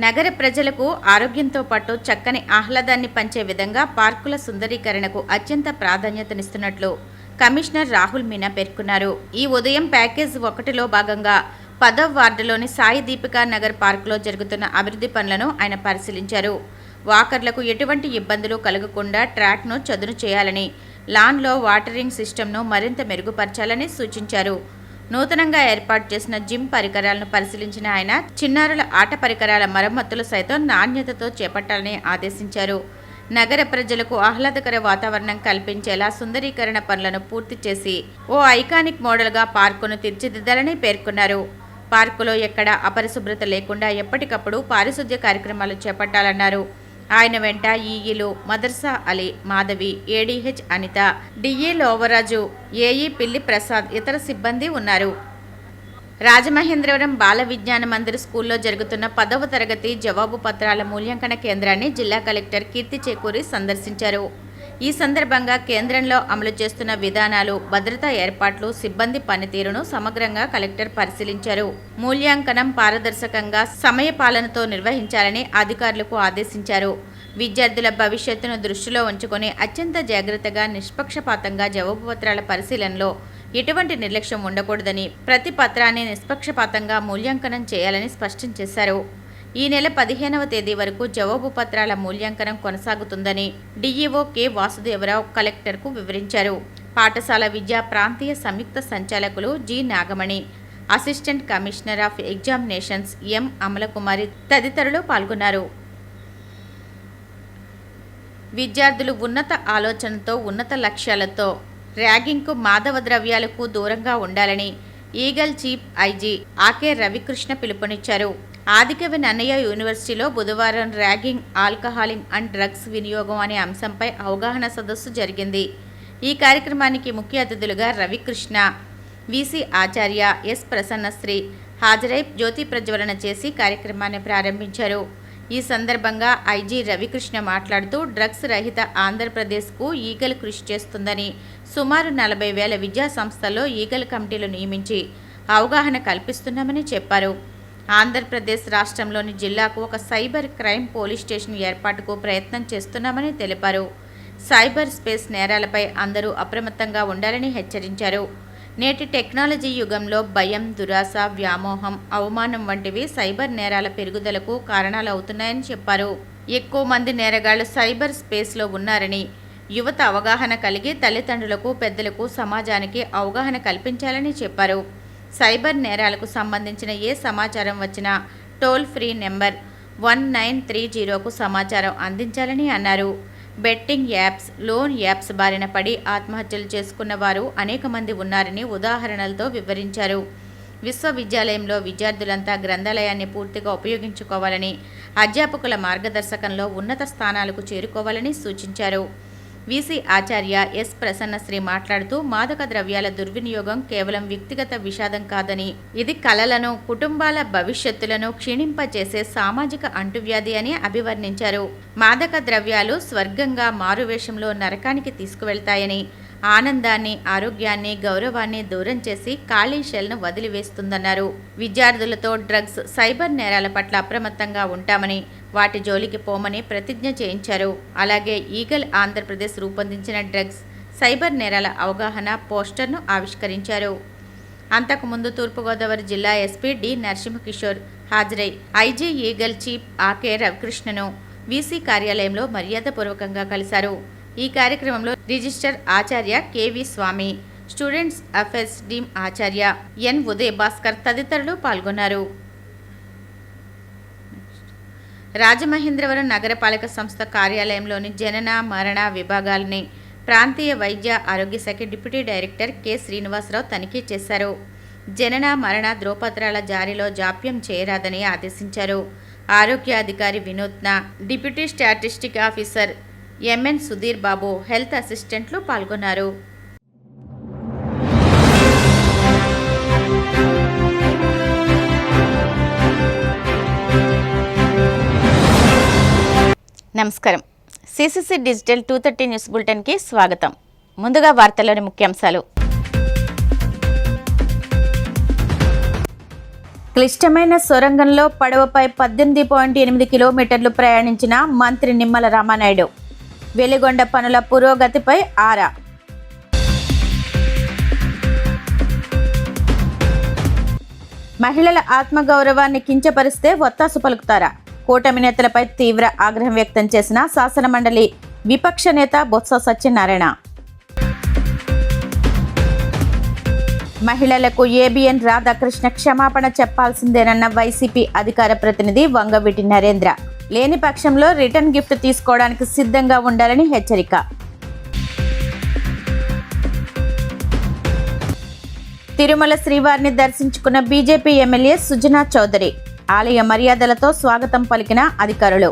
నగర ప్రజలకు ఆరోగ్యంతో పాటు చక్కని ఆహ్లాదాన్ని పంచే విధంగా పార్కుల సుందరీకరణకు అత్యంత ప్రాధాన్యతనిస్తున్నట్లు కమిషనర్ రాహుల్ మీనా పేర్కొన్నారు. ఈ ఉదయం ప్యాకేజ్ 1లో భాగంగా 10వ వార్డులోని సాయి దీపికా నగర్ పార్కులో జరుగుతున్న అభివృద్ధి పనులను ఆయన పరిశీలించారు. వాకర్లకు ఎటువంటి ఇబ్బందులు కలగకుండా ట్రాక్ను చదును చేయాలని, లాన్లో వాటరింగ్ సిస్టమ్ను మరింత మెరుగుపరచాలని సూచించారు. నూతనంగా ఏర్పాటు చేసిన జిమ్ పరికరాలను పరిశీలించిన ఆయన చిన్నారుల ఆట పరికరాల మరమ్మతులు సైతం నాణ్యతతో చేపట్టాలని ఆదేశించారు. నగర ప్రజలకు ఆహ్లాదకర వాతావరణం కల్పించేలా సుందరీకరణ పనులను పూర్తి చేసి ఓ ఐకానిక్ మోడల్గా పార్కును తీర్చిదిద్దాలని పేర్కొన్నారు. పార్కులో ఎక్కడా అపరిశుభ్రత లేకుండా ఎప్పటికప్పుడు పారిశుద్ధ్య కార్యక్రమాలు చేపట్టాలన్నారు. ఆయన వెంట ఈఈలు మదర్సా అలీ, మాధవి, ఏడీహెచ్ అనిత, డిఈ లోవరాజు, ఏఈ పిల్లి ప్రసాద్ ఇతర సిబ్బంది ఉన్నారు. రాజమహేంద్రవరం బాల విజ్ఞాన మందిర్ స్కూల్లో జరుగుతున్న 10వ తరగతి జవాబు పత్రాల మూల్యాంకన కేంద్రాన్ని జిల్లా కలెక్టర్ కీర్తి చేకూరి సందర్శించారు. ఈ సందర్భంగా కేంద్రంలో అమలు చేస్తున్న విధానాలు, భద్రతా ఏర్పాట్లు, సిబ్బంది పనితీరును సమగ్రంగా కలెక్టర్ పరిశీలించారు. మూల్యాంకనం పారదర్శకంగా, సమయపాలనతో నిర్వహించాలని అధికారులకు ఆదేశించారు. విద్యార్థుల భవిష్యత్తును దృష్టిలో ఉంచుకొని అత్యంత జాగ్రత్తగా, నిష్పక్షపాతంగా జవాబు పత్రాల పరిశీలనలో ఎటువంటి నిర్లక్ష్యం ఉండకూడదని, ప్రతి పత్రాన్ని నిష్పక్షపాతంగా మూల్యాంకనం చేయాలని స్పష్టం చేశారు. ఈ నెల 15వ తేదీ వరకు జవాబు పత్రాల మూల్యాంకనం కొనసాగుతుందని డీఈఓ కె వాసుదేవరావు కలెక్టర్కు వివరించారు. పాఠశాల విద్యా ప్రాంతీయ సంయుక్త సంచాలకులు G Nagamani, assistant commissioner of examinations M Amalakumari తదితరులు పాల్గొన్నారు. విద్యార్థులు ఉన్నత ఆలోచనతో, ఉన్నత లక్ష్యాలతో ర్యాగింగ్కు, మాదవ ద్రవ్యాలకు దూరంగా ఉండాలని ఈగల్ చీఫ్ ఐజీ ఆకే రవికృష్ణ పిలుపునిచ్చారు. ఆదికవి నన్నయ్య యూనివర్సిటీలో బుధవారం ర్యాగింగ్, ఆల్కహాలింగ్ అండ్ డ్రగ్స్ వినియోగం అనే అంశంపై అవగాహన సదస్సు జరిగింది. ఈ కార్యక్రమానికి ముఖ్య అతిథులుగా రవికృష్ణ, విసి ఆచార్య, ఎస్ ప్రసన్నశ్రీ హాజరై జ్యోతి ప్రజ్వలన చేసి కార్యక్రమాన్ని ప్రారంభించారు. ఈ సందర్భంగా ఐజీ రవికృష్ణ మాట్లాడుతూ డ్రగ్స్ రహిత ఆంధ్రప్రదేశ్కు ఈగల్ కృషి చేస్తుందని, సుమారు 40,000 విద్యా సంస్థల్లో ఈగల్ కమిటీలు నియమించి అవగాహన కల్పిస్తున్నామని చెప్పారు. ఆంధ్రప్రదేశ్ రాష్ట్రంలోని జిల్లాకు ఒక సైబర్ క్రైమ్ పోలీస్ స్టేషన్ ఏర్పాటుకు ప్రయత్నం చేస్తున్నామని తెలిపారు. సైబర్ స్పేస్ నేరాలపై అందరూ అప్రమత్తంగా ఉండాలని హెచ్చరించారు. నేటి టెక్నాలజీ యుగంలో భయం, దురాశ, వ్యామోహం, అవమానం వంటివి సైబర్ నేరాల పెరుగుదలకు కారణాలు అవుతున్నాయని చెప్పారు. ఎక్కువ మంది నేరగాళ్లు సైబర్ స్పేస్లో ఉన్నారని, యువత అవగాహన కలిగి తల్లిదండ్రులకు, పెద్దలకు, సమాజానికి అవగాహన కల్పించాలని చెప్పారు. సైబర్ నేరాలకు సంబంధించిన ఏ సమాచారం వచ్చినా టోల్ ఫ్రీ నెంబర్ 1930కు సమాచారం అందించాలని అన్నారు. బెట్టింగ్ యాప్స్, లోన్ యాప్స్ బారిన పడి ఆత్మహత్యలు చేసుకున్న వారు అనేక మంది ఉన్నారని ఉదాహరణలతో వివరించారు. విశ్వవిద్యాలయంలో విద్యార్థులంతా గ్రంథాలయాన్ని పూర్తిగా ఉపయోగించుకోవాలని, అధ్యాపకుల మార్గదర్శకంలో ఉన్నత స్థానాలకు చేరుకోవాలని సూచించారు. విసి ఆచార్య ఎస్ ప్రసన్నశ్రీ మాట్లాడుతూ మాదక ద్రవ్యాల దుర్వినియోగం కేవలం వ్యక్తిగత విషాదం కాదని, ఇది కళలను, కుటుంబాల భవిష్యత్తులను క్షీణింపచేసే సామాజిక అంటువ్యాధి అని అభివర్ణించారు. మాదక ద్రవ్యాలు స్వర్గంగా మారువేషంలో నరకానికి తీసుకువెళ్తాయని, ఆనందాన్ని, ఆరోగ్యాన్ని, గౌరవాన్ని దూరం చేసి ఖాళీ షెల్ను వదిలివేస్తుందన్నారు. విద్యార్థులతో డ్రగ్స్, సైబర్ నేరాల పట్ల అప్రమత్తంగా ఉంటామని, వాటి జోలికి పోమని ప్రతిజ్ఞ చేయించారు. అలాగే ఈగల్ ఆంధ్రప్రదేశ్ రూపొందించిన డ్రగ్స్, సైబర్ నేరాల అవగాహన పోస్టర్ను ఆవిష్కరించారు. అంతకుముందు తూర్పుగోదావరి జిల్లా ఎస్పీ డి నరసింహకిషోర్ హాజరై ఐజీ ఈగల్ చీఫ్ ఆకే రవికృష్ణను వీసీ కార్యాలయంలో మర్యాదపూర్వకంగా కలిశారు. ఈ కార్యక్రమంలో రిజిస్టర్ ఆచార్య కెవి స్వామి, స్టూడెంట్స్ అఫైర్స్ డీమ్ ఆచార్య ఎన్ ఉదయ్ భాస్కర్ తదితరులు పాల్గొన్నారు. రాజమహేంద్రవరం నగరపాలక సంస్థ కార్యాలయంలోని జనన, మరణ విభాగాలని ప్రాంతీయ వైద్య ఆరోగ్య శాఖ డిప్యూటీ డైరెక్టర్ కె శ్రీనివాసరావు తనిఖీ చేశారు. జనన, మరణ ధ్రువపత్రాల జారీలో జాప్యం చేయరాదని ఆదేశించారు. ఆరోగ్యాధికారి Vinuthna, deputy statistic officer MN Sudheer Babu, health అసిస్టెంట్లు పాల్గొన్నారు. నమస్కారం. సిసిసి డిజిటల్ 230 న్యూస్ బులెటిన్కి స్వాగతం. ముందుగా వార్తల్లోని ముఖ్యాంశాలు. క్లిష్టమైన సొరంగంలో పడవపై 18.8 కిలోమీటర్లు ప్రయాణించిన మంత్రి నిమ్మల రామానాయుడు. వెలిగొండ పనుల పురోగతిపై ఆరా. మహిళల ఆత్మగౌరవాన్ని కించపరిస్తే ఒత్తాసు పలుకుతారా? కూటమి నేతలపై తీవ్ర ఆగ్రహం వ్యక్తం చేసిన శాసనమండలి విపక్ష నేత బొత్స సత్యనారాయణ. మహిళలకు ఏబిఎన్ రాధాకృష్ణ క్షమాపణ చెప్పాల్సిందేనన్న వైసీపీ అధికార ప్రతినిధి వంగవీటి నరేంద్ర. లేని పక్షంలో రిటర్న్ గిఫ్ట్ తీసుకోవడానికి సిద్ధంగా ఉండాలని హెచ్చరిక. తిరుమల శ్రీవారిని దర్శించుకున్న బీజేపీ ఎమ్మెల్యే సుజనా చౌదరి. ఆలయ మర్యాదలతో స్వాగతం పలికిన అధికారులు.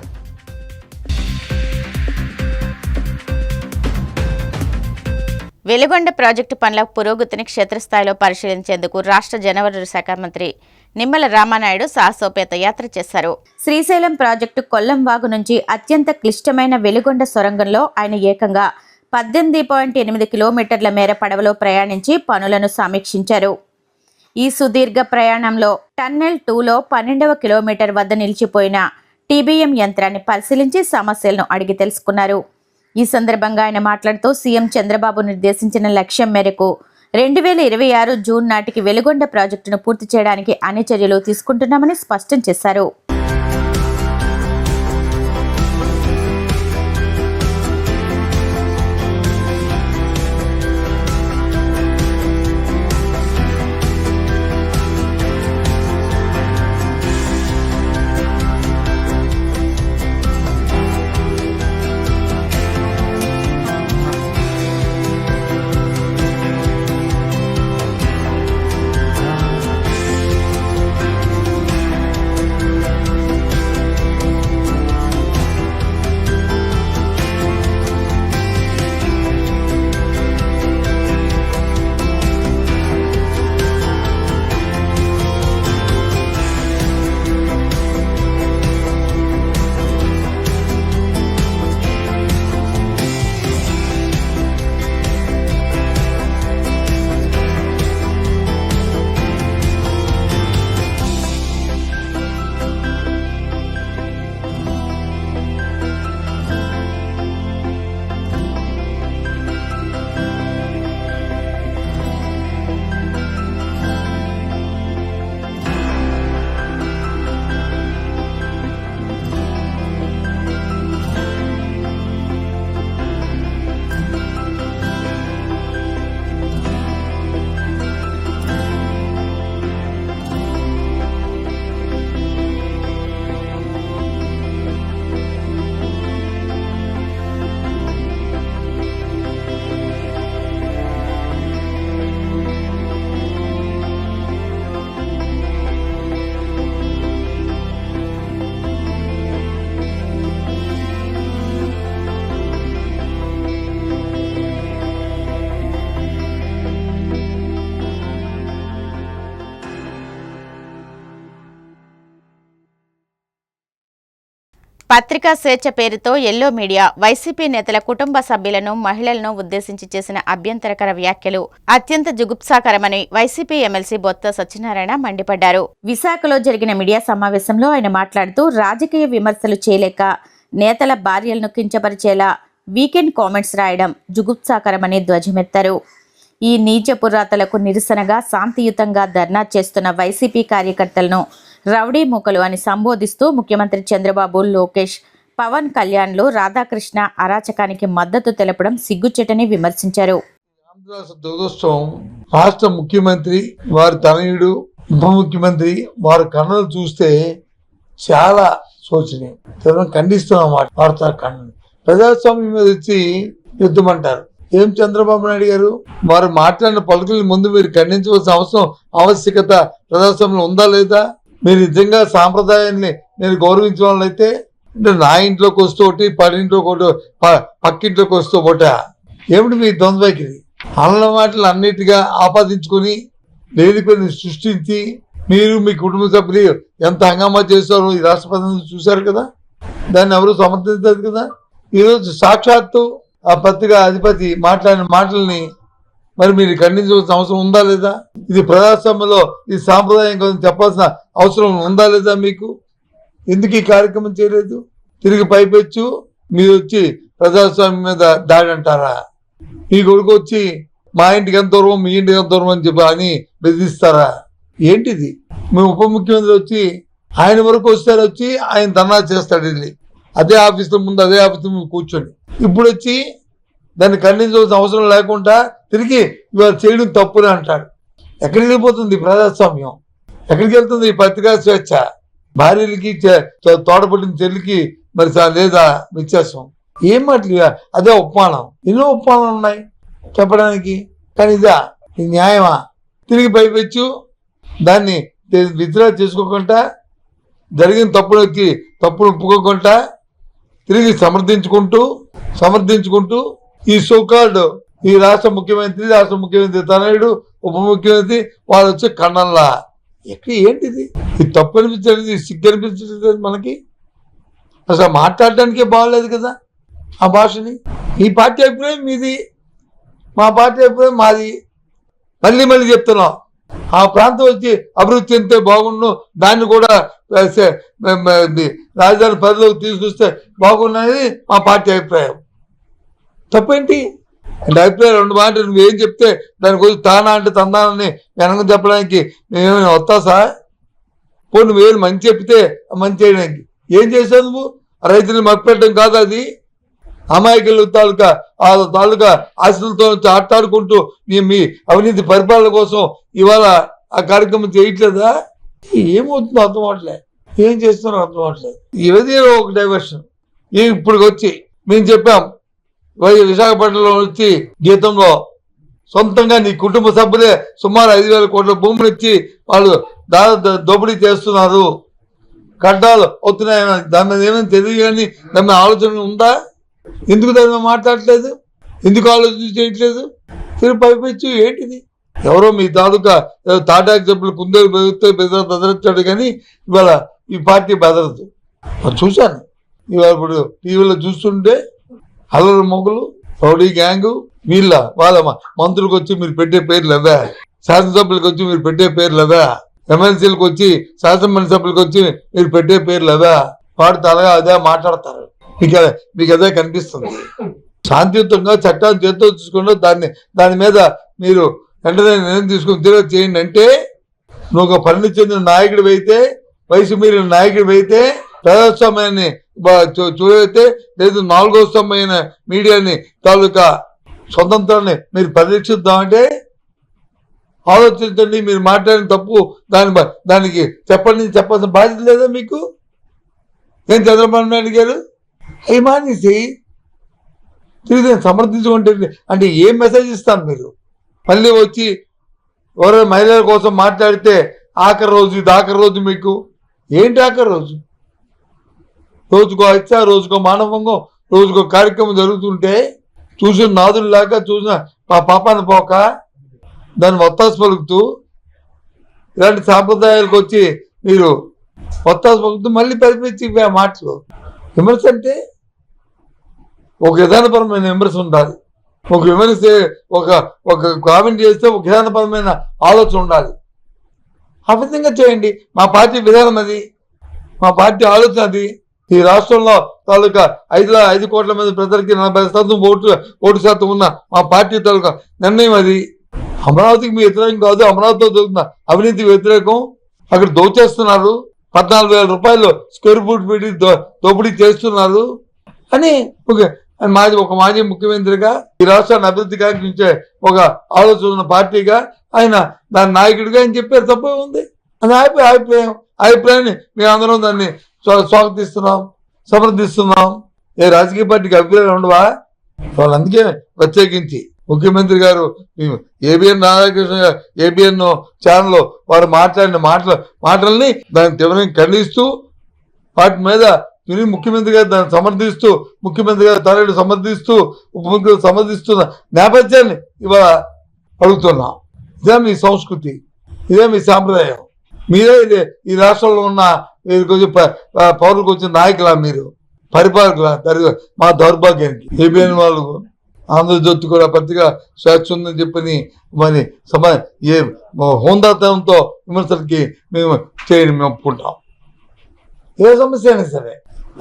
వెలిగొండ ప్రాజెక్టు పనుల పురోగతిని క్షేత్రస్థాయిలో పరిశీలించేందుకు రాష్ట్ర జలవనరుల శాఖ మంత్రి నిమ్మల రామానాయుడు సాహసోపేత యాత్ర చేశారు. శ్రీశైలం ప్రాజెక్టు కొల్లం వాగు నుంచి అత్యంత క్లిష్టమైన వెలిగొండ సొరంగంలో ఆయన ఏకంగా 18.8 కిలోమీటర్ల మేర పడవలో ప్రయాణించి పనులను సమీక్షించారు. ఈ సుదీర్ఘ ప్రయాణంలో టన్నెల్ 2లో 12వ కిలోమీటర్ వద్ద నిలిచిపోయిన టీబీఎం యంత్రాన్ని పరిశీలించి సమస్యలను అడిగి తెలుసుకున్నారు. ఈ సందర్భంగా ఆయన మాట్లాడుతూ సీఎం చంద్రబాబు నిర్దేశించిన లక్ష్యం మేరకు 2026 జూన్ నాటికి వెలిగొండ ప్రాజెక్టును పూర్తి చేయడానికి అన్ని చర్యలు తీసుకుంటున్నామని స్పష్టం చేశారు. పత్రికా స్వేచ్ఛ పేరుతో ఎల్లో మీడియా వైసీపీ నేతల కుటుంబ సభ్యులను మహిళలను ఉద్దేశించి చేసిన అభ్యంతరకర వ్యాఖ్యలు అత్యంత జుగుప్సాకరమని వైసీపీ ఎమ్మెల్సీ బొత్స సత్యనారాయణ మండిపడ్డారు. విశాఖలో జరిగిన మీడియా సమావేశంలో ఆయన మాట్లాడుతూ రాజకీయ విమర్శలు చేయలేక నేతల భార్యలను కించపరిచేలా వీకెండ్ కామెంట్స్ రాయడం జుగుప్సాకరమని ధ్వజమెత్తారు. ఈ నీచపు రాతలకు నిరసనగా శాంతియుతంగా ధర్నా చేస్తున్న వైసీపీ కార్యకర్తలను రౌడీ మూకలు అని సంబోధిస్తూ ముఖ్యమంత్రి చంద్రబాబు, లోకేష్, పవన్ కళ్యాణ్లు రాధాకృష్ణ అరాచకానికి మద్దతు తెలపడం సిగ్గుచేటని విమర్శించారు. రాష్ట్ర ముఖ్యమంత్రి, వారి తనయుడు, ఉప ముఖ్యమంత్రి వారి కన్నులు చూస్తే చాలా శోచనీయం. ఖండిస్తున్నమాట. వార్తా కన్ను ప్రజాస్వామ్యం మీద వచ్చి యుద్ధం అంటారు. ఏం చంద్రబాబు నాయుడు గారు వారు మాట్లాడిన పలుకుల ముందు మీరు ఖండించవలసిన ఆవశ్యకత ప్రజాస్వామ్యంలో ఉందా లేదా? మీరు నిజంగా సాంప్రదాయాన్ని మీరు గౌరవించిన వాళ్ళైతే అంటే నా ఇంట్లోకి వస్తూ ఒకటి, పడింట్లోకి ఒకటి, పక్కింట్లోకి వస్తూ ఒకట ఏమిటి మీ ద్వంద్వైఖరి? అన్న మాటలు అన్నిటిగా ఆపాదించుకొని లేనిపోయిన సృష్టించి మీరు మీ కుటుంబ సభ్యులు ఎంత హంగామా చేస్తారో ఈ రాష్ట్ర ప్రజలు చూశారు కదా. దాన్ని ఎవరు సమర్థించదు కదా. ఈరోజు సాక్షాత్తు ఆ పత్రికా అధిపతి మాట్లాడిన మాటల్ని మరి మీరు ఖండించవలసిన అవసరం ఉందా లేదా? ఇది ప్రజాస్వామ్యంలో ఈ సాంప్రదాయం కోసం చెప్పాల్సిన అవసరం ఉందా లేదా మీకు? ఎందుకు ఈ కార్యక్రమం చేయలేదు? తిరిగి పైపెచ్చు మీరు వచ్చి ప్రజాస్వామ్యం మీద దాడి అంటారా? మీ కొడుకు వచ్చి మా ఇంటికి ఎంత దూరం మీ ఇంటికి ఎంత దూరం అని చెప్పి అని బెదిరిస్తారా? ఏంటిది? మీ ఉప ముఖ్యమంత్రి వచ్చి ఆయన వరకు వస్తారు, వచ్చి ఆయన ధర్నా చేస్తాడు వెళ్ళి అదే ఆఫీసుల ముందు అదే ఆఫీసు ముందు కూర్చొని. ఇప్పుడు వచ్చి దాన్ని ఖండించవలసిన అవసరం లేకుండా తిరిగి ఇవాళ చేయడం తప్పుని అంటాడు. ఎక్కడికి వెళ్ళిపోతుంది ప్రజాస్వామ్యం? ఎక్కడికి వెళ్తుంది ఈ పత్రికా స్వేచ్ఛ? భార్యలకి తోడపడిన చెల్లికి మరి లేదా వ్యత్యాసం? ఏం మాటలు? అదే ఉపమానం. ఎన్నో ఉపమానాలు ఉన్నాయి చెప్పడానికి, కానీ ఇదా ఇది న్యాయమా? తిరిగి పైపెచ్చు దాన్ని విత్డ్రా చేసుకోకుండా జరిగిన తప్పును ఒప్పుకోకుండా తిరిగి సమర్థించుకుంటూ ఈ సోకాల్డ్ ఈ రాష్ట్ర ముఖ్యమంత్రి తనయుడు ఉప ముఖ్యమంత్రి వాళ్ళు వచ్చే కన్నంలా ఏంటిది? ఇది తప్పు అనిపించలేదు, సిగ్గు అనిపించలేదు మనకి. అసలు మాట్లాడటానికే బాగలేదు కదా ఆ భాషని. ఈ పార్టీ అభిప్రాయం మీది, మా పార్టీ అభిప్రాయం మాది. మళ్ళీ చెప్తున్నాం, ఆ ప్రాంతం వచ్చి అభివృద్ధి చెందితే బాగుండు, దాన్ని కూడా రాజధాని పరిధిలోకి తీసుకొస్తే బాగున్నది మా పార్టీ అభిప్రాయం. తప్పేంటి? అంటే అభిప్రాయం రెండు మాటలు నువ్వేం చెప్తే దాని గురించి తానా అంటే తందానని వెనక చెప్పడానికి మేమేమైనా వస్తాసా? పోనీ నువ్వేమి మంచి చెప్తే మంచి చేయడానికి ఏం చేసావు నువ్వు? రైతుని మప్పెట్టడం కాదు అది. అమాయకులు తాలూకా ఆస్తులతో ఆటాడుకుంటూ మీ అవినీతి పరిపాలన కోసం ఇవాళ ఆ కార్యక్రమం చేయట్లేదా? ఏమవుతుందో అర్థం అవట్లేదు, ఏం చేస్తున్నారో అర్థం అవట్లేదు. ఏదో ఒక డైవర్షన్. ఇప్పుడు వచ్చి మేము చెప్పాం, విశాఖపట్నంలో వచ్చి గీతంలో సొంతంగా నీ కుటుంబ సభ్యులే సుమారు 5,000 కోట్ల భూములు ఇచ్చి వాళ్ళు దోపిడీ చేస్తున్నారు, కట్టాలు అవుతున్నాయి. దాని మీద ఏమైనా తెలియదు, కానీ దాని మీద ఆలోచన ఉందా? ఎందుకు దాని మీద మాట్లాడట్లేదు? ఎందుకు ఆలోచన చేయట్లేదు? తిరిగి పైపెచ్చు ఏంటిది? ఎవరో మీ తాలూకా తాటాకి చెప్పులు కుందేలు బెదరచ్చాడు, కానీ ఇవాళ ఈ పార్టీ బెదరదు. చూశాను ఇవాళ ఇప్పుడు టీవీలో చూస్తుంటే అల్లరి మొగులు రౌడీ గ్యాంగు వాళ్ళ మంత్రులకు వచ్చి మీరు పెట్టే పేర్లు అవే, శాసనసభ్యులకు వచ్చి మీరు పెట్టే పేర్లు అవే, ఎమ్మెల్సీలకు వచ్చి శాసనమండలి సభ్యులకు వచ్చి మీరు పెట్టే పేర్లు అవే. వాడితో అలాగా అదే మాట్లాడతారు. మీకు అదే కనిపిస్తుంది. శాంతియుతంగా చట్టాన్ని చేతితో చూసుకుంటూ దాని మీద మీరు వెంటనే నిర్ణయం తీసుకుని తిరిగి చేయండి. అంటే నువ్వు ఒక పరిణతి చెందిన నాయకుడు అయితే, వయసు మీరిన నాయకుడు అయితే, ప్రజాస్వామ్యాన్ని చూడైతే లేదు 4వ స్తంభమైన మీడియాని తాలూకా స్వతంత్రాన్ని మీరు పరిరక్షిద్దామంటే ఆలోచించండి. మీరు మాట్లాడిన తప్పు దానికి చెప్పాల్సిన బాధ్యత లేదా మీకు? ఏం చంద్రబాబు నాయుడు గారు అవి మానేసి తిరిగి సమర్థించుకుంటే అంటే ఏం మెసేజ్ ఇస్తాను మీరు? మళ్ళీ వచ్చి ఎవరో మహిళల కోసం మాట్లాడితే ఆఖరి రోజు మీకు ఏంటి? ఆఖరి రోజు రోజుకో హత్య, రోజుకో మానవంగం, రోజుకో కార్యక్రమం జరుగుతుంటే చూసిన నాదుల్లాగా చూసిన పాపాన్ని పోక దాన్ని ఒత్తాసు పలుకుతూ ఇలాంటి సాంప్రదాయాలకు వచ్చి మీరు ఒత్తాసు పలుకుతూ మళ్ళీ పరిపించి మాటలు. విమర్శ అంటే ఒక విధానపరమైన విమర్శ ఉండాలి. ఒక విమర్శ ఒక కామెంట్ చేస్తే ఒక విధానపరమైన ఆలోచన ఉండాలి. ఆ విధంగా చేయండి. మా పార్టీ విధానం అది, మా పార్టీ ఆలోచన అది. ఈ రాష్ట్రంలో తాలూకా 5 కోట్ల మంది ప్రజలకి 40% ఓటు శాతం ఉన్న మా పార్టీ తాలూకా నిర్ణయం అది. అమరావతికి మీ వ్యతిరేకం కాదు, అమరావతితో జరుగుతున్న అవినీతి వ్యతిరేకం. అక్కడ దోచేస్తున్నారు, 14,000 రూపాయలు స్క్వేర్ ఫుట్ పెట్టి దోపిడీ చేస్తున్నారు అని ఒక మాజీ ముఖ్యమంత్రిగా ఈ రాష్ట్రాన్ని అభివృద్ధి కాంక్షించే ఒక ఆలోచన ఉన్న పార్టీగా ఆయన దాని నాయకుడిగా ఆయన చెప్పారు. తప్పే ఉంది. అది అభిప్రాయాన్ని మేము అందరం దాన్ని స్వాగతిస్తున్నాం, సమర్థిస్తున్నాం. ఏ రాజకీయ పార్టీకి అభిప్రాయాలు ఉండవా? వాళ్ళు అందుకే ప్రత్యేకించి ముఖ్యమంత్రి గారు ఏబిఎన్ రాధాకృష్ణ ఏబిఎన్ ఛానల్లో వారు మాట్లాడిన మాటల్ని దాన్ని తీవ్రంగా ఖండిస్తూ వాటి మీద ముఖ్యమంత్రి గారు దాన్ని సమర్థిస్తూ, ముఖ్యమంత్రి గారు తనయుడు సమర్థిస్తూ, ఉప ముఖ్యమంత్రి సమర్థిస్తున్న నేపథ్యాన్ని ఇవాళ అడుగుతున్నాం. ఇదే మీ సంస్కృతి, ఇదే మీ సాంప్రదాయం. మీరే ఈ రాష్ట్రంలో ఉన్న పౌరులకు వచ్చిన నాయకులా, మీరు పరిపాలకులా? మా దౌర్భాగ్యానికి ఏబిఎన్ వాళ్ళు ఆంధ్రజ్యోతి కూడా పత్రిక స్వేచ్ఛ ఉందని చెప్పని మరి ఏ హోందాతనంతో విమర్శలకి మేము చేయడం మేము ఒప్పుకుంటాం. ఏ సమస్య అయినా సరే.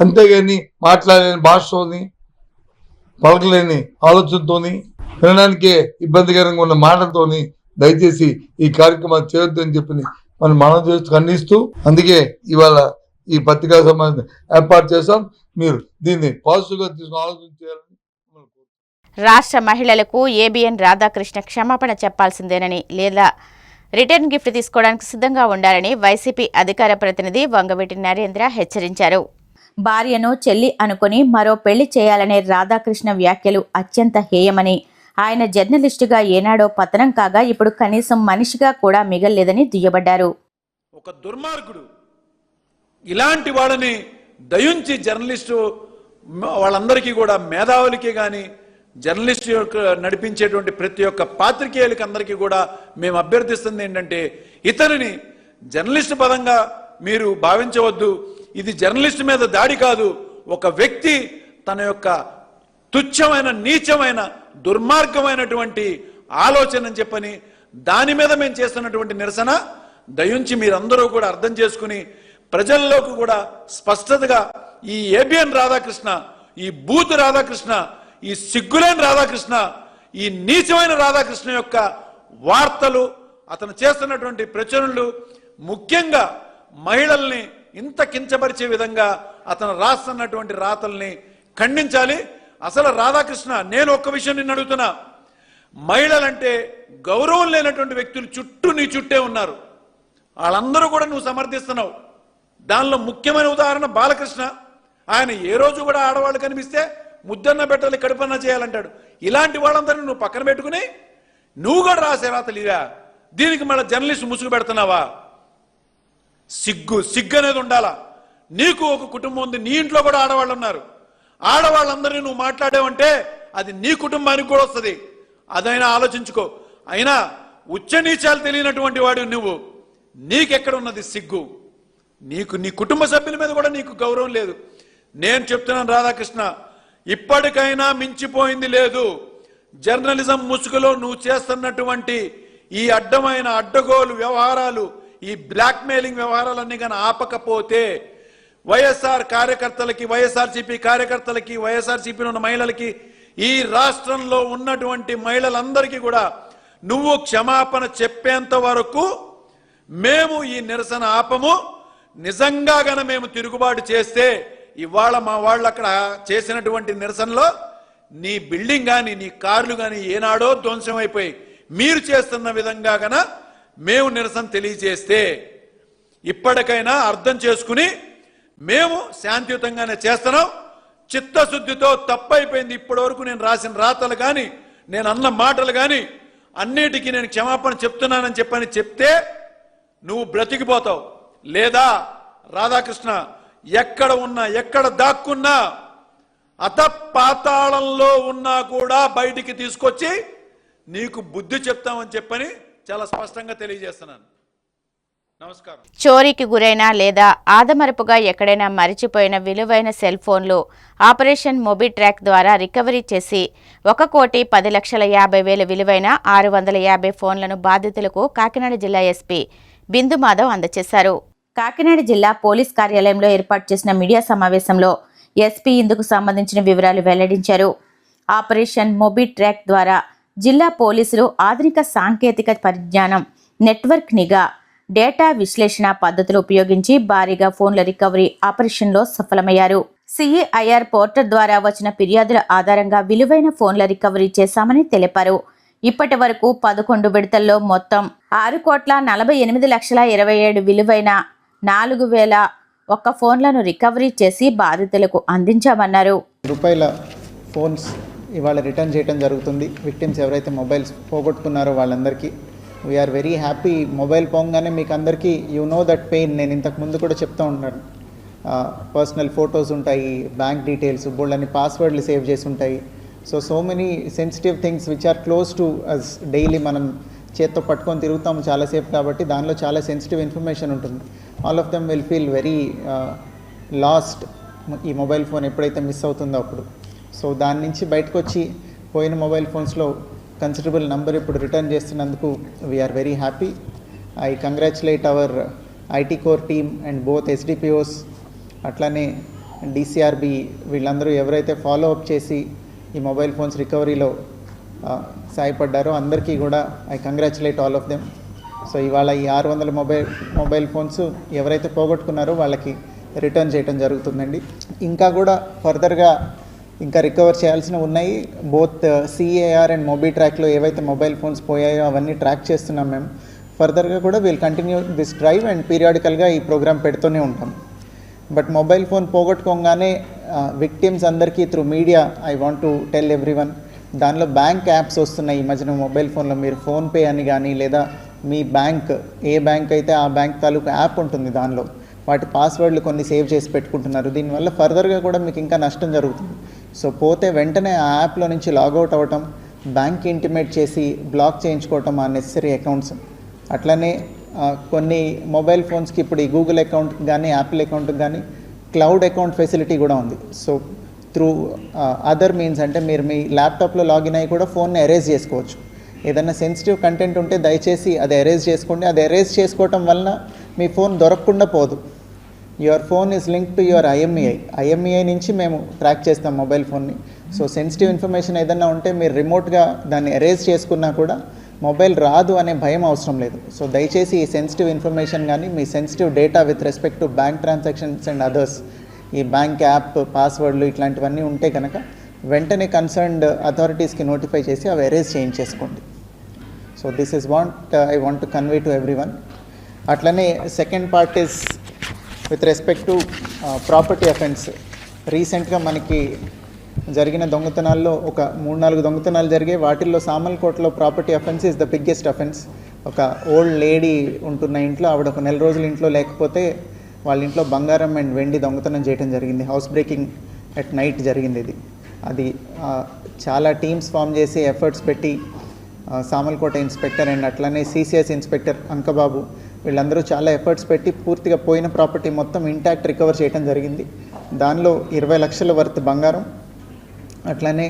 అంతేగాని మాట్లాడలేని భాషతోని, పలకలేని ఆలోచనతోని, వినడానికే ఇబ్బందికరంగా ఉన్న మాటలతోని దయచేసి ఈ కార్యక్రమాలు చేయొద్దు అని చెప్పి మనం చేస్తూ ఖండిస్తూ, అందుకే ఇవాళ ఈ పత్రికా సమావేశం ఏర్పాటు చేశాం. మీరు దీన్ని పాజిటివ్గా తీసుకుని ఆలోచన చేయాలని. రాష్ట్ర మహిళలకు ఏబిఎన్ రాధాకృష్ణ క్షమాపణ చెప్పాల్సిందేనని, లేదా రిటర్న్ గిఫ్ట్ తీసుకోవడానికి సిద్ధంగా ఉండాలని వైసీపీ అధికార ప్రతినిధి వంగవీటి నరేంద్ర హెచ్చరించారు. భార్యను చెల్లి అనుకుని మరో పెళ్లి చేయాలనే రాధాకృష్ణ వ్యాఖ్యలు అత్యంత హేయమని, ఆయన జర్నలిస్టుగా ఏనాడో పతనం కాగా ఇప్పుడు కనీసం మనిషిగా కూడా మిగల్లేదని దుయ్యబడ్డారు. ఒక దుర్మార్గుడు ఇలాంటి వాళ్ళని దయుంచి జర్నలిస్టు వాళ్ళందరికీ కూడా, మేధావులకి కానీ జర్నలిస్టు నడిపించేటువంటి ప్రతి ఒక్క పాత్రికేయులకి అందరికీ కూడా మేము అభ్యర్థిస్తుంది ఏంటంటే, ఇతనిని జర్నలిస్టు పదంగా మీరు భావించవద్దు. ఇది జర్నలిస్టు మీద దాడి కాదు, ఒక వ్యక్తి తన యొక్క తుచ్చమైన, నీచమైన, దుర్మార్గమైనటువంటి ఆలోచన అని చెప్పని దాని మీద మేము చేస్తున్నటువంటి నిరసన దయుంచి మీరందరూ కూడా అర్థం చేసుకుని ప్రజల్లోకి కూడా స్పష్టతగా ఈ ఏబిఎన్ రాధాకృష్ణ, ఈ బూత్ రాధాకృష్ణ, ఈ సిగ్గులేని రాధాకృష్ణ, ఈ నీచమైన రాధాకృష్ణ యొక్క వార్తలు, అతను చేస్తున్నటువంటి ప్రచురణలు, ముఖ్యంగా మహిళల్ని ఇంత కించపరిచే విధంగా అతను రాస్తున్నటువంటి రాతల్ని ఖండించాలి. అసలు రాధాకృష్ణ, నేను ఒక్క విషయం నిన్ను అడుగుతున్నా, మహిళలంటే గౌరవం లేనటువంటి వ్యక్తులు చుట్టూ నీ చుట్టే ఉన్నారు, వాళ్ళందరూ కూడా నువ్వు సమర్థిస్తున్నావు. దానిలో ముఖ్యమైన ఉదాహరణ బాలకృష్ణ. ఆయన ఏ రోజు కూడా ఆడవాళ్ళు కనిపిస్తే ముద్దన్న పెట్టాలి, కడుపన్న చేయాలంటాడు. ఇలాంటి వాళ్ళందరినీ నువ్వు పక్కన పెట్టుకుని నువ్వు కూడా రాసే రాతలు ఇవా? దీనికి మళ్ళీ జర్నలిస్ట్ ముసుగు పెడుతున్నావా? సిగ్గు అనేది ఉండాలా. నీకు ఒక కుటుంబం ఉంది, నీ ఇంట్లో కూడా ఆడవాళ్ళు ఉన్నారు. ఆడవాళ్ళందరినీ నువ్వు మాట్లాడావంటే అది నీ కుటుంబానికి కూడా వస్తుంది. అదైనా ఆలోచించుకో. అయినా ఉచ్చనీచాలు తెలియనటువంటి వాడు నువ్వు, నీకెక్కడ ఉన్నది సిగ్గు? నీకు నీ కుటుంబ సభ్యుల మీద కూడా నీకు గౌరవం లేదు. నేను చెప్తున్నాను రాధాకృష్ణ, ఇప్పటికైనా మించిపోయింది లేదు. జర్నలిజం ముసుగులో నువ్వు చేస్తున్నటువంటి ఈ అడ్డగోలు వ్యవహారాలు, ఈ బ్లాక్మెయిలింగ్ వ్యవహారాలన్నీ కానీ ఆపకపోతే వైఎస్ఆర్ కార్యకర్తలకి, వైఎస్ఆర్సీపీ కార్యకర్తలకి, వైఎస్ఆర్సీపీలో ఉన్న మహిళలకి, ఈ రాష్ట్రంలో ఉన్నటువంటి మహిళలందరికీ కూడా నువ్వు క్షమాపణ చెప్పేంత వరకు మేము ఈ నిరసన ఆపము. నిజంగా గన మేము తిరుగుబాటు చేస్తే ఇవాళ మా వాళ్ళు అక్కడ చేసినటువంటి నిరసనలో నీ బిల్డింగ్ కానీ, నీ కార్లు కానీ ఏనాడో ధ్వంసం అయిపోయి, మీరు చేస్తున్న విధంగా గన మేము నిరసన తెలియజేస్తే ఇప్పటికైనా అర్థం చేసుకుని మేము శాంతియుతంగానే చేస్తున్నాం. చిత్తశుద్ధితో తప్పైపోయింది. ఇప్పటి వరకు నేను రాసిన రాతలు కానీ, నేను అన్న మాటలు కానీ అన్నిటికీ నేను క్షమాపణ చెప్తున్నానని చెప్పని చెప్తే నువ్వు బ్రతికిపోతావు. లేదా రాధాకృష్ణ ఎక్కడ ఉన్నా, ఎక్కడ దాక్కున్నా, అతపాతాళంలో ఉన్నా కూడా బయటికి తీసుకొచ్చి నీకు బుద్ధి చెప్తామని చెప్పని చాలా స్పష్టంగా తెలియజేస్తున్నాను. నమస్కారం. చోరీకి గురైన లేదా ఆదమరపుగా ఎక్కడైనా మరిచిపోయిన విలువైన సెల్ ఫోన్లు ఆపరేషన్ మొబీ ట్రాక్ ద్వారా రికవరీ చేసి 1,10,50,000 విలువైన 650 ఫోన్లను బాధితులకు కాకినాడ జిల్లా ఎస్పీ బిందు మాధవ్ అందజేశారు. కాకినాడ జిల్లా పోలీస్ కార్యాలయంలో ఏర్పాటు చేసిన మీడియా సమావేశంలో ఎస్పీ ఇందుకు సంబంధించిన వివరాలు వెల్లడించారు. ఆపరేషన్ మొబీ ట్రాక్ ద్వారా జిల్లా పోలీసులు ఆధునిక సాంకేతిక పరిజ్ఞానం, నెట్వర్క్ నిఘా, డేటా విశ్లేషణ పద్ధతులు ఉపయోగించి భారీగా ఫోన్ల రికవరీ ఆపరేషన్లో సఫలమయ్యారు. సిఐఆర్ పోర్టల్ ద్వారా వచ్చిన ఫిర్యాదుల ఆధారంగా విలువైన ఫోన్ల రికవరీ చేశామని తెలిపారు. ఇప్పటి వరకు 11 విడతల్లో మొత్తం 6,48,27,000 విలువైన 4,001 ఫోన్లను రికవరీ చేసి బాధితులకు అందించామన్నారు. రూపాయల ఫోన్స్ ఇవాళ రిటర్న్ చేయడం జరుగుతుంది. విక్టిమ్స్ ఎవరైతే మొబైల్స్ పోగొట్టుకున్నారో వాళ్ళందరికీ వీఆర్ వెరీ హ్యాపీ. మొబైల్ పోగానే మీకు అందరికీ దట్ పెయిన్. నేను ఇంతకు ముందు కూడా చెప్తూ ఉంటాను, పర్సనల్ ఫొటోస్ ఉంటాయి, బ్యాంక్ డీటెయిల్స్, బోల్డని పాస్వర్డ్లు సేవ్ చేసి ఉంటాయి. So many sensitive things which are close to us. Daily మనం చేత్తో పట్టుకొని తిరుగుతాము చాలాసేపు, కాబట్టి దానిలో చాలా సెన్సిటివ్ ఇన్ఫర్మేషన్ ఉంటుంది. All of them will feel very lost ఈ మొబైల్ ఫోన్ ఎప్పుడైతే మిస్ అవుతుందో అప్పుడు. సో దాని నుంచి బయటకు వచ్చి పోయిన మొబైల్ ఫోన్స్లో కన్సిడరబుల్ నెంబర్ ఇప్పుడు రిటర్న్ చేస్తున్నందుకు we are very happy. I congratulate our IT core team and both SDPOs అట్లానే డిసిఆర్బి వీళ్ళందరూ ఎవరైతే ఫాలో అప్ చేసి ఈ మొబైల్ ఫోన్స్ రికవరీలో సాయపడ్డారో అందరికీ కూడా I congratulate all of them. So ఇవాళ ఈ 600 మొబైల్ ఫోన్స్ ఎవరైతే పోగొట్టుకున్నారో వాళ్ళకి రిటర్న్ చేయడం జరుగుతుందండి. ఇంకా కూడా ఫర్దర్గా ఇంకా రికవర్ చేయాల్సినవి ఉన్నాయి. బోత్ సిఏఆర్ అండ్ మొబీ ట్రాక్లో ఏవైతే మొబైల్ ఫోన్స్ పోయాయో అవన్నీ ట్రాక్ చేస్తున్నాం మేము. ఫర్దర్గా కూడా will continue this drive and పీరియాడికల్గా ఈ ప్రోగ్రామ్ పెడుతూనే ఉంటాం. బట్ మొబైల్ ఫోన్ పోగొట్టుకోగానే విక్టిమ్స్ అందరికీ through media I want to tell everyone, దానిలో బ్యాంక్ యాప్స్ వస్తున్నాయి ఈ మధ్యన మొబైల్ ఫోన్లో. మీరు ఫోన్పే అని కానీ లేదా మీ బ్యాంక్ ఏ బ్యాంక్ అయితే ఆ బ్యాంక్ తాలూకు యాప్ ఉంటుంది, దానిలో వాటి పాస్వర్డ్లు కొన్ని సేవ్ చేసి పెట్టుకుంటున్నారు. దీనివల్ల ఫర్దర్గా కూడా మీకు ఇంకా నష్టం జరుగుతుంది. సో పోతే వెంటనే ఆ యాప్లో నుంచి లాగౌట్ అవ్వటం, బ్యాంక్ ఇంటిమేట్ చేసి బ్లాక్ చేయించుకోవటం ఆ నెసరీ అకౌంట్స్. అట్లనే కొన్ని మొబైల్ ఫోన్స్కి ఇప్పుడు ఈ గూగుల్ అకౌంట్కి కానీ యాపిల్ అకౌంట్కి కానీ క్లౌడ్ అకౌంట్ ఫెసిలిటీ కూడా ఉంది. సో త్రూ అదర్ మీన్స్ అంటే మీరు మీ ల్యాప్టాప్లో లాగిన్ అయ్యి కూడా ఫోన్ని ఎరేజ్ చేసుకోవచ్చు. ఏదైనా సెన్సిటివ్ కంటెంట్ ఉంటే దయచేసి అది ఎరేజ్ చేసుకోండి. అది ఎరేజ్ చేసుకోవటం వలన మీ ఫోన్ దొరకకుండా పోదు. Your phone is link to your IMEI నుంచి మేము ట్రాక్ చేస్తాం మొబైల్ ఫోన్ని. సో సెన్సిటివ్ ఇన్ఫర్మేషన్ ఏదైనా ఉంటే మీరు రిమోట్గా దాన్ని ఎరేజ్ చేసుకున్నా కూడా మొబైల్ రాదు అనే భయం అవసరం లేదు. సో దయచేసి ఈ సెన్సిటివ్ ఇన్ఫర్మేషన్ కానీ మీ sensitive data with respect to bank transactions and others, ఈ బ్యాంక్ యాప్ పాస్వర్డ్లు ఇట్లాంటివన్నీ ఉంటే కనుక వెంటనే కన్సర్న్డ్ అథారిటీస్కి నోటిఫై చేసి అవి ఎరేజ్ చేయించేసుకోండి. So this is what I want to convey to everyone. అట్లనే second part is with respect to property offence. రీసెంట్గా మనకి జరిగిన దొంగతనాల్లో ఒక 3-4 దొంగతనాలు జరిగాయి. వాటిల్లో సామల్కోటలో property offence is the biggest offence. ఒక ఓల్డ్ లేడీ ఉంటున్న ఇంట్లో ఆవిడ ఒక 4 రోజులు ఇంట్లో లేకపోతే వాళ్ళ ఇంట్లో బంగారం అండ్ వెండి దొంగతనం చేయడం జరిగింది. హౌస్ బ్రేకింగ్ అట్ నైట్ జరిగింది. అది చాలా టీమ్స్ ఫామ్ చేసి ఎఫర్ట్స్ పెట్టి సామల్కోట ఇన్స్పెక్టర్ అండ్ అట్లనే సిసిఎస్ ఇన్స్పెక్టర్ అంకబాబు వీళ్ళందరూ చాలా ఎఫర్ట్స్ పెట్టి పూర్తిగా పోయిన ప్రాపర్టీ మొత్తం ఇంటాక్ట్ రికవర్ చేయడం జరిగింది. దానిలో 20 లక్షల వర్త్ బంగారం, అట్లనే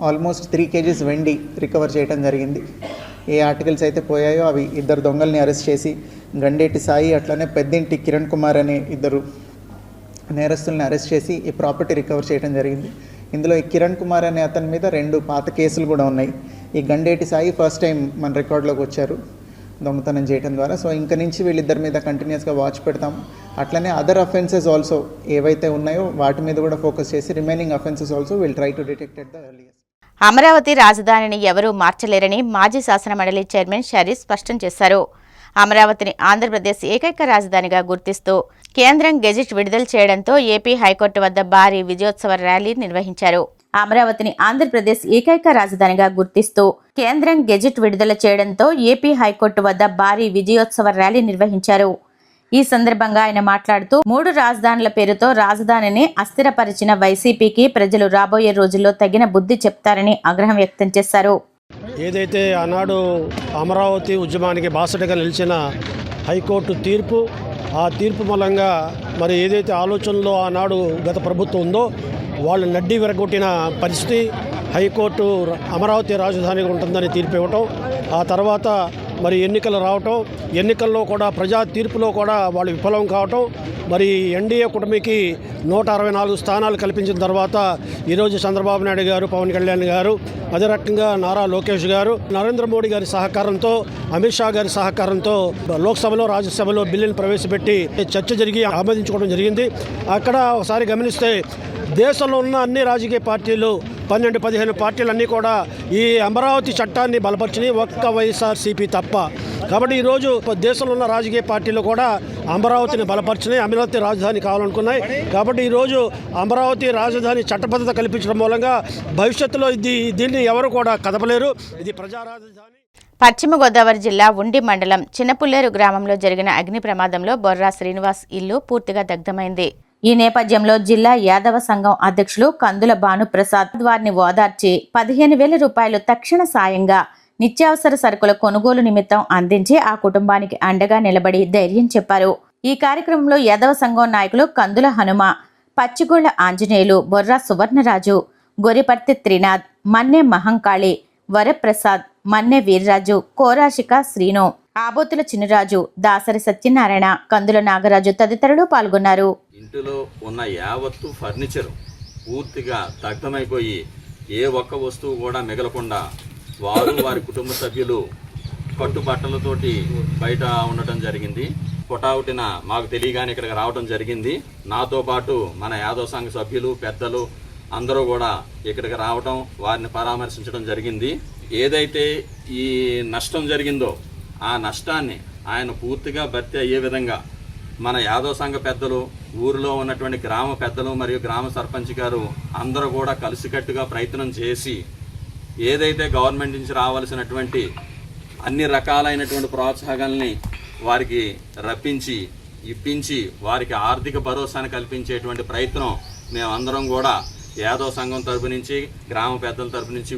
ఆల్మోస్ట్ 3 kgs వెండి రికవర్ చేయడం జరిగింది. ఏ ఆర్టికల్స్ అయితే పోయాయో అవి 2 దొంగల్ని అరెస్ట్ చేసి గండేటి సాయి అట్లనే పెద్దింటి కిరణ్ కుమార్ అనే 2 నేరస్తుల్ని అరెస్ట్ చేసి ఈ ప్రాపర్టీ రికవర్ చేయడం జరిగింది. ఇందులో ఈ కిరణ్ కుమార్ అనే అతని మీద 2 పాత కేసులు కూడా ఉన్నాయి. ఈ గండేటి సాయి ఫస్ట్ టైం మన రికార్డులోకి వచ్చారు దొంగతనం చేయడం ద్వారా. సో ఇంక నుంచి వీళ్ళిద్దరి మీద కంటిన్యూస్గా వాచ్ పెడతాం. అట్లనే అదర్ అఫెన్సెస్ ఆల్సో ఏవైతే ఉన్నాయో వాటి మీద కూడా ఫోకస్ చేసి remaining offences also will try to detect at the earliest. Amaravati రాజధానిని ఎవరూ మార్చలేరని మాజీ శాసన మండలి చైర్మన్ షరీఫ్ స్పష్టం చేశారు. అమరావతిని ఆంధ్రప్రదేశ్ ఏకైక రాజధానిగా గుర్తిస్తూ కేంద్రం గెజిట్ విడుదల చేయడంతో ఏపీ హైకోర్టు వద్ద భారీ విజయోత్సవ ర్యాలీ నిర్వహించారు. అమరావతిని ఆంధ్రప్రదేశ్ ఏకైక రాజధానిగా గుర్తిస్తూ కేంద్రం గెజిట్ విడుదల చేయడంతో ఏపీ హైకోర్టు వద్ద భారీ విజయోత్సవ ర్యాలీ నిర్వహించారు. ఈ సందర్భంగా ఆయన మాట్లాడుతూ 3 రాజధానుల పేరుతో రాజధానిని అస్థిరపరిచిన వైసీపీకి ప్రజలు రాబోయే రోజుల్లో తగిన బుద్ధి చెప్తారని ఆగ్రహం వ్యక్తం చేశారు. ఏదైతే ఆనాడు అమరావతి ఉద్యమానికి బాసటగా నిలిచిన హైకోర్టు తీర్పు, ఆ తీర్పు మూలంగా మరి ఏదైతే ఆలోచనలో ఆనాడు గత ప్రభుత్వం ఉందో వాళ్ళు నడ్డి విరగొట్టిన పరిస్థితి. హైకోర్టు అమరావతి రాజధానిగా ఉంటుందని తీర్పు ఇవ్వటం, ఆ తర్వాత మరి ఎన్నికలు రావటం, ఎన్నికల్లో కూడా ప్రజా తీర్పులో కూడా వాళ్ళు విఫలం కావటం, మరి ఎన్డీఏ కూటమికి 164 స్థానాలు కల్పించిన తర్వాత ఈరోజు చంద్రబాబు నాయుడు గారు, పవన్ కళ్యాణ్ గారు, అదే రకంగా నారా లోకేష్ గారు, నరేంద్ర మోడీ గారి సహకారంతో, అమిత్ షా గారి సహకారంతో లోక్సభలో రాజ్యసభలో బిల్లును ప్రవేశపెట్టి చర్చ జరిగి ఆమోదించుకోవడం జరిగింది. అక్కడ ఒకసారి గమనిస్తే దేశంలో ఉన్న అన్ని రాజకీయ పార్టీలు 12-15 పార్టీలు అన్నీ కూడా ఈ అమరావతి చట్టాన్ని బలపరిచినాయి, ఒక్క వైఎస్ఆర్సీపీ తప్ప. కాబట్టి ఈరోజు దేశంలో ఉన్న రాజకీయ పార్టీలు కూడా అమరావతిని బలపరిచినాయి, అమరావతి రాజధాని కావాలనుకున్నాయి. కాబట్టి ఈరోజు అమరావతి రాజధాని చట్టబద్ధత కల్పించడం మూలంగా భవిష్యత్తులో దీన్ని ఎవరు కూడా కదపలేరు. ఇది ప్రజా రాజధాని. పశ్చిమ గోదావరి జిల్లా ఉండి మండలం చిన్నపుల్లేరు గ్రామంలో జరిగిన అగ్ని ప్రమాదంలో బొర్రా శ్రీనివాస్ ఇల్లు పూర్తిగా దగ్ధమైంది. ఈ నేపథ్యంలో జిల్లా యాదవ సంఘం అధ్యక్షులు కందుల భానుప్రసాద్ వారిని ఓదార్చి 15,000 రూపాయలు తక్షణ సాయంగా నిత్యావసర సరుకుల కొనుగోలు నిమిత్తం అందించి ఆ కుటుంబానికి అండగా నిలబడి ధైర్యం చెప్పారు. ఈ కార్యక్రమంలో యాదవ సంఘం నాయకులు కందుల హనుమ, పచ్చిగూళ్ల ఆంజనేయులు, బొర్రా సువర్ణరాజు, గొరిపర్తి త్రినాథ్, మన్నె మహంకాళి, వరప్రసాద్, మన్నె వీర్రాజు, కోరాశిక శ్రీను, ఆబోతుల చిన్నరాజు, దాసరి సత్యనారాయణ, కందుల నాగరాజు తదితరులు పాల్గొన్నారు. ఇంటిలో ఉన్న యావత్తు ఫర్నిచర్ పూర్తిగా దగ్ధమైపోయి ఏ ఒక్క వస్తువు కూడా మిగలకుండా వారు వారి కుటుంబ సభ్యులు కట్టుబట్టలతోటి బయట ఉండటం జరిగింది. పొటావుటిన మాకు తెలియగానే ఇక్కడికి రావడం జరిగింది. నాతో పాటు మన యాదవ సంఘ సభ్యులు, పెద్దలు అందరూ కూడా ఇక్కడికి రావడం, వారిని పరామర్శించడం జరిగింది. ఏదైతే ఈ నష్టం జరిగిందో ఆ నష్టాన్ని ఆయన పూర్తిగా భర్తీ అయ్యే విధంగా మన యాదవ సంఘ పెద్దలు, ఊరిలో ఉన్నటువంటి గ్రామ పెద్దలు మరియు గ్రామ సర్పంచ్ గారు అందరూ కూడా కలిసికట్టుగా ప్రయత్నం చేసి ఏదైతే గవర్నమెంట్ నుంచి రావాల్సినటువంటి అన్ని రకాలైనటువంటి ప్రోత్సాహాలని వారికి రప్పించి ఇప్పించి వారికి ఆర్థిక భరోసాను కల్పించేటువంటి ప్రయత్నం మేమందరం కూడా యాదవ సంఘం తరపు నుంచి, గ్రామ పెద్దల తరపు నుంచి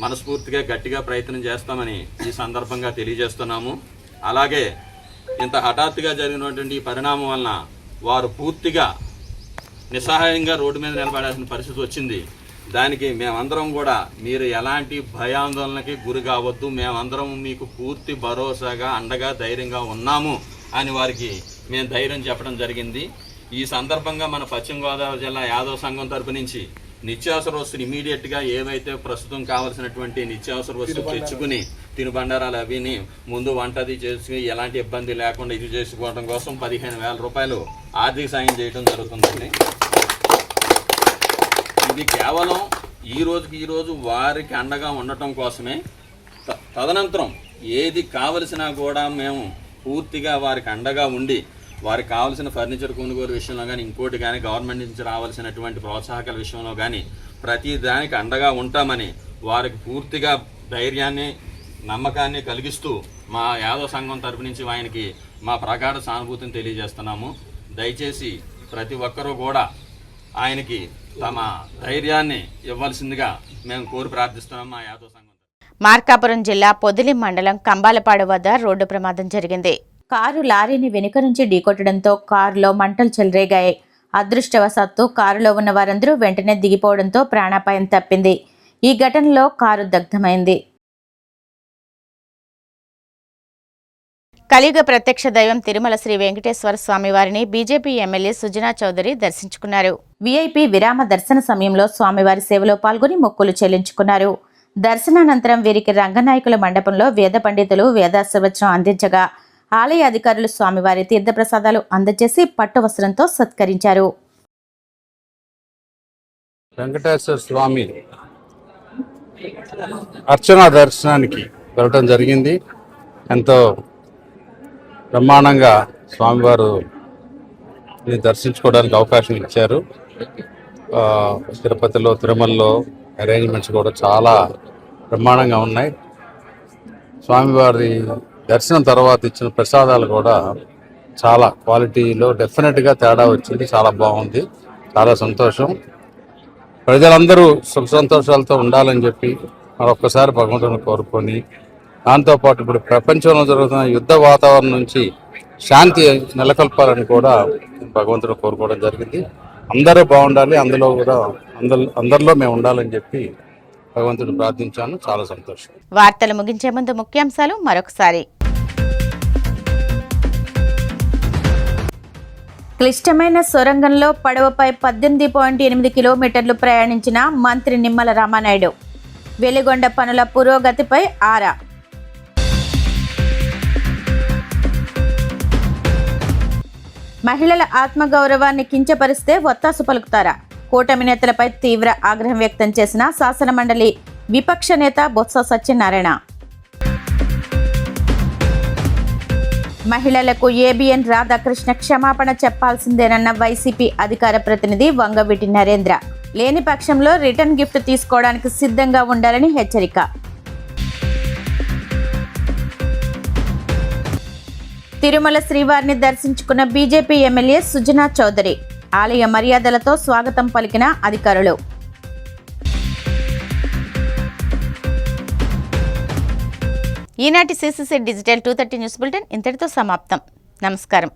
మనస్ఫూర్తిగా గట్టిగా ప్రయత్నం చేస్తామని ఈ సందర్భంగా తెలియజేస్తున్నాము. అలాగే ఇంత హఠాత్తుగా జరిగినటువంటి ఈ పరిణామం వలన వారు పూర్తిగా నిస్సహాయంగా రోడ్డు మీద నిలబడాల్సిన పరిస్థితి వచ్చింది. దానికి మేమందరం కూడా మీరు ఎలాంటి భయాందోళనకి గురి కావద్దు, మేమందరం మీకు పూర్తి భరోసాగా అండగా ధైర్యంగా ఉన్నాము అని వారికి మేము ధైర్యం చెప్పడం జరిగింది. ఈ సందర్భంగా మన పశ్చిమ గోదావరి జిల్లా యాదవ సంఘం తరపు నుంచి నిత్యావసర వస్తువులు ఇమీడియట్గా ఏవైతే ప్రస్తుతం కావాల్సినటువంటి నిత్యావసర వస్తువులు తెచ్చుకుని తినుబండారాలు అవిని ముందు వంటది చేసుకుని ఎలాంటి ఇబ్బంది లేకుండా ఇది చేసుకోవడం కోసం 15,000 రూపాయలు ఆర్థిక సాయం చేయడం జరుగుతుందండి. ఇది కేవలం ఈ రోజు వారికి అండగా ఉండటం కోసమే. తదనంతరం ఏది కావలసినా కూడా మేము పూర్తిగా వారికి అండగా ఉండి వారికి కావాల్సిన ఫర్నిచర్ కొనుగోలు విషయంలో కానీ, ఇంకోటి కానీ, గవర్నమెంట్ నుంచి రావాల్సినటువంటి ప్రోత్సాహకాల విషయంలో కానీ ప్రతి దానికి అండగా ఉంటామని వారికి పూర్తిగా ధైర్యాన్ని, నమ్మకాన్ని కలిగిస్తూ మా యాదవ సంఘం తరపు నుంచి ఆయనకి మా ప్రగాఢ సానుభూతిని తెలియజేస్తున్నాము. దయచేసి ప్రతి ఒక్కరూ కూడా ఆయనకి తమ ధైర్యాన్ని ఇవ్వాల్సిందిగా మేము కోరి ప్రార్థిస్తున్నాం. మా యాదవ సంఘం. మార్కాపురం జిల్లా పొదిలి మండలం కంబాలపాడు వద్ద రోడ్డు ప్రమాదం జరిగింది. కారు లారీని వెనుక నుంచి ఢీకొట్టడంతో కారులో మంటలు చెలరేగాయి. అదృష్టవశాత్తు కారులో ఉన్న వారందరూ వెంటనే దిగిపోవడంతో ప్రాణాపాయం తప్పింది. ఈ ఘటనలో కారు దగ్ధమైంది. కలియుగ ప్రత్యక్ష దైవం తిరుమల శ్రీ వెంకటేశ్వర స్వామి వారిని బీజేపీ ఎమ్మెల్యే సుజనా చౌదరి దర్శించుకున్నారు. వీఐపీ విరామ దర్శన సమయంలో స్వామివారి సేవలో పాల్గొని మొక్కులు చెల్లించుకున్నారు. దర్శనానంతరం వీరికి రంగనాయకుల మండపంలో వేద పండితులు వేదాశీర్వచనం అందించగా ఆలయ అధికారులు స్వామివారి తీర్థప్రసాదాలు అందజేసి పట్టు వస్త్రంతో సత్కరించారు. వెంకటేశ్వర స్వామి అర్చనా దర్శనానికి వెళ్ళడం జరిగింది. ఎంతో బ్రహ్మాండంగా స్వామివారు దర్శించుకోవడానికి అవకాశం ఇచ్చారు. తిరుపతిలో, తిరుమలలో అరేంజ్మెంట్స్ కూడా చాలా బ్రహ్మాండంగా ఉన్నాయి. స్వామివారి దర్శనం తర్వాత ఇచ్చిన ప్రసాదాలు కూడా చాలా క్వాలిటీలో డెఫినెట్గా తేడా వచ్చింది. చాలా బాగుంది, చాలా సంతోషం. ప్రజలందరూ సుఖ సంతోషాలతో ఉండాలని చెప్పి మరొక్కసారి భగవంతుని కోరుకొని, దాంతోపాటు ఇప్పుడు ప్రపంచంలో జరుగుతున్న యుద్ధ వాతావరణం నుంచి శాంతి నెలకొల్పాలని కూడా భగవంతుని కోరుకోవడం జరిగింది. అందరూ బాగుండాలి, అందరిలో మేము ఉండాలని చెప్పి భగవంతుని ప్రార్థించాను. చాలా సంతోషం. వార్తలు ముగించే ముందు ముఖ్యాంశాలు మరొకసారి. క్లిష్టమైన సొరంగంలో పడవపై 18.8 కిలోమీటర్లు ప్రయాణించిన మంత్రి నిమ్మల రామానాయుడు. వెలిగొండ పనుల పురోగతిపై ఆరా. మహిళల ఆత్మగౌరవాన్ని కించపరిస్తే ఒత్తాసు పలుకుతారా? కూటమి నేతలపై తీవ్ర ఆగ్రహం వ్యక్తం చేసిన శాసనమండలి విపక్ష నేత బొత్స సత్యనారాయణ. మహిళలకు ఏబిఎన్ రాధాకృష్ణ క్షమాపణ చెప్పాల్సిందేనన్న వైసీపీ అధికార ప్రతినిధి వంగవీటి నరేంద్ర. లేని పక్షంలో రిటర్న్ గిఫ్ట్ తీసుకోవడానికి సిద్ధంగా ఉండాలని హెచ్చరిక. తిరుమల శ్రీవారిని దర్శించుకున్న బీజేపీ ఎమ్మెల్యే సుజనా చౌదరి. ఆలయ మర్యాదలతో స్వాగతం పలికిన అధికారులు. ఈనాటి సిసిసి డిజిటల్ 230 న్యూస్ బులెటిన్ ఇంతటితో సమాప్తం. నమస్కారం.